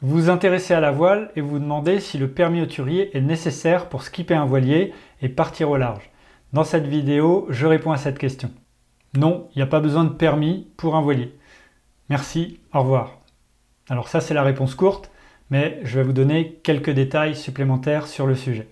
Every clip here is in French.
Vous vous intéressez à la voile et vous vous demandez si le permis hauturier est nécessaire pour skipper un voilier et partir au large. Dans cette vidéo, je réponds à cette question. Non, il n'y a pas besoin de permis pour un voilier. Merci, au revoir. Alors ça c'est la réponse courte, mais je vais vous donner quelques détails supplémentaires sur le sujet.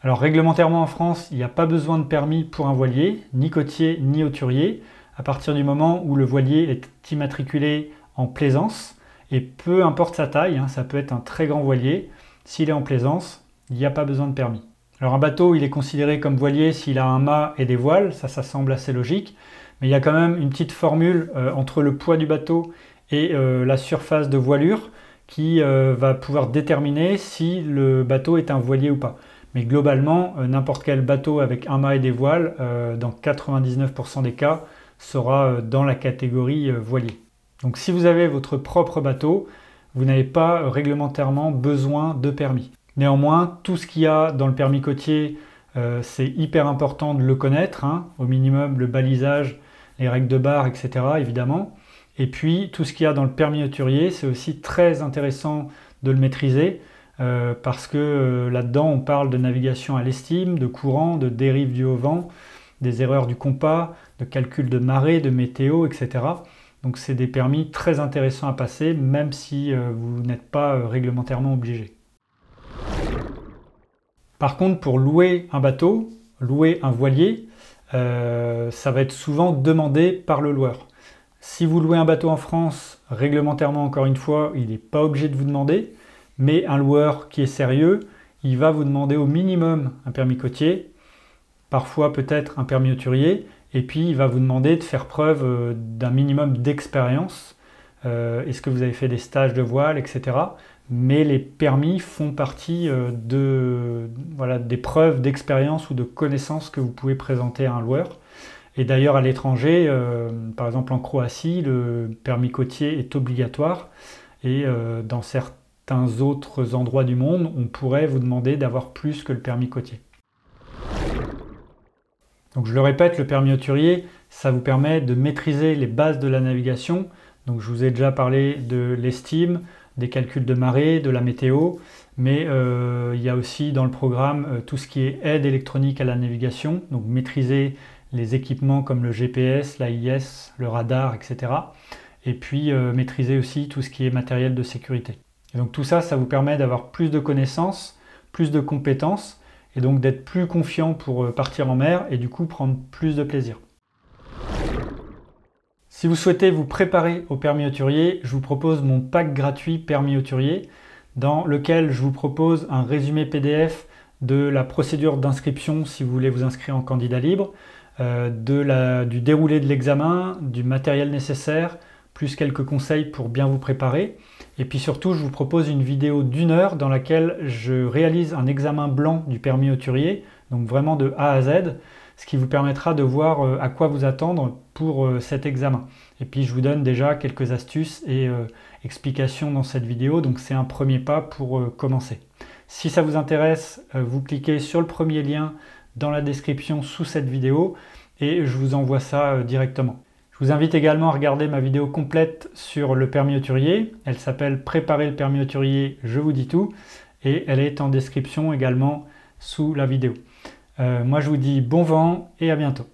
Alors réglementairement en France, il n'y a pas besoin de permis pour un voilier, ni côtier ni hauturier, à partir du moment où le voilier est immatriculé en plaisance, et peu importe sa taille, ça peut être un très grand voilier, s'il est en plaisance, il n'y a pas besoin de permis. Alors un bateau, il est considéré comme voilier s'il a un mât et des voiles, ça semble assez logique, mais il y a quand même une petite formule entre le poids du bateau et la surface de voilure qui va pouvoir déterminer si le bateau est un voilier ou pas. Mais globalement, n'importe quel bateau avec un mât et des voiles, dans 99% des cas, sera dans la catégorie voilier. Donc si vous avez votre propre bateau, vous n'avez pas réglementairement besoin de permis. Néanmoins, tout ce qu'il y a dans le permis côtier, c'est hyper important de le connaître, au minimum le balisage, les règles de barre, etc. évidemment. Et puis tout ce qu'il y a dans le permis hauturier, c'est aussi très intéressant de le maîtriser, parce que là-dedans on parle de navigation à l'estime, de courant, de dérive du haut vent, des erreurs du compas, de calcul de marée, de météo, etc. Donc c'est des permis très intéressants à passer, même si vous n'êtes pas réglementairement obligé. Par contre, pour louer un bateau, louer un voilier, ça va être souvent demandé par le loueur. Si vous louez un bateau en France, réglementairement encore une fois, il n'est pas obligé de vous demander, mais un loueur qui est sérieux, il va vous demander au minimum un permis côtier, parfois peut-être un permis hauturier, et puis il va vous demander de faire preuve d'un minimum d'expérience. Est-ce que vous avez fait des stages de voile, etc. Mais les permis font partie des preuves d'expérience ou de connaissances que vous pouvez présenter à un loueur. Et d'ailleurs à l'étranger, par exemple en Croatie, le permis côtier est obligatoire, et dans certains autres endroits du monde, on pourrait vous demander d'avoir plus que le permis côtier. Donc je le répète, le permis hauturier, ça vous permet de maîtriser les bases de la navigation. Donc je vous ai déjà parlé de l'estime, des calculs de marée, de la météo, mais il y a aussi dans le programme tout ce qui est aide électronique à la navigation, donc maîtriser les équipements comme le GPS, l'AIS, le radar, etc. Et puis maîtriser aussi tout ce qui est matériel de sécurité. Et donc tout ça, ça vous permet d'avoir plus de connaissances, plus de compétences, et donc d'être plus confiant pour partir en mer et du coup prendre plus de plaisir. Si vous souhaitez vous préparer au permis hauturier, je vous propose mon pack gratuit permis hauturier, dans lequel je vous propose un résumé PDF de la procédure d'inscription si vous voulez vous inscrire en candidat libre, du déroulé de l'examen, du matériel nécessaire, plus quelques conseils pour bien vous préparer. Et puis surtout, je vous propose une vidéo d'1 heure dans laquelle je réalise un examen blanc du permis hauturier, donc vraiment de A à Z, ce qui vous permettra de voir à quoi vous attendre pour cet examen. Et puis je vous donne déjà quelques astuces et explications dans cette vidéo, donc c'est un premier pas pour commencer. Si ça vous intéresse, vous cliquez sur le premier lien dans la description sous cette vidéo et je vous envoie ça directement. Je vous invite également à regarder ma vidéo complète sur le permis hauturier. Elle s'appelle « Préparer le permis hauturier, je vous dis tout » et elle est en description également sous la vidéo. Moi je vous dis bon vent et à bientôt.